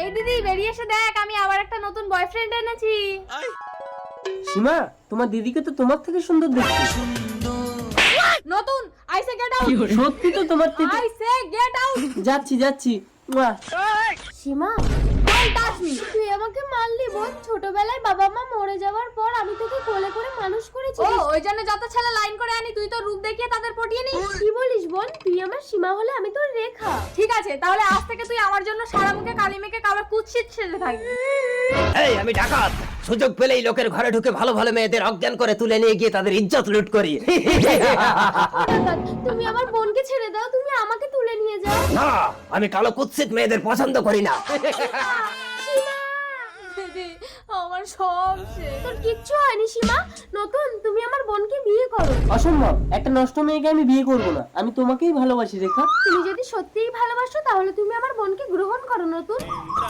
এই দিদি বেরিয়ে এসে দেখ, আমি আবার একটা নতুন বয়ফ্রেন্ড এনেছি। সীমা, তোমার দিদিকে তো তোমার থেকে সুন্দর দেখতে। নতুন, আই সে গেট আউট। সত্যি তো তোমার থেকে। I say get out. যাচ্ছি যাচ্ছি। মুয়া। সীমা, ডোন্ট টাচ মি। তুই আমাকে মারলি বোন। ছোটবেলায় বাবা মা মরে যাওয়ার পর আমি তোকে কোলে করে মানুষ করেছি। ও, ওই জন্য যত ছেলে লাইন করে আনি তুই তো রূপ দেখিয়ে তাদের পটিয়ে নিস। কি বলিস বোন? তুই আমার সীমা হলে আমি তোর রেখা। ঠিক আছে, তাহলে আজ থেকে তুই আমার জন্য সারা মুখে কালি মেখে কাবার কুৎসিত ছেলে থাকবি। এই আমি ডাকাত, সুযোগ পেলেই লোকের ঘরে ঢুকে ভালো ভালো মেয়েদের অজ্ঞান করে তুলে নিয়ে গিয়ে তাদের ইজ্জত লুট করি। তুমি আমার বোনকে ছেড়ে দাও, তুমি আমাকে তুলে নিয়ে যাও। না, আমি কালো কুৎসিত মেয়েদের পছন্দ করি না। দিদি, আমার সব শেষ। তোর কিচ্ছু হয়নি সীমা। নতুন, তুমি আমার বোনকে বিয়ে করো। অসম্ভব, একটা নষ্ট মেয়েকে আমি বিয়ে করবো না। আমি তোমাকেই ভালোবাসি রেখা। তুমি যদি সত্যিই ভালোবাসো তাহলে তুমি আমার বোনকে গ্রহণ করো নতুন।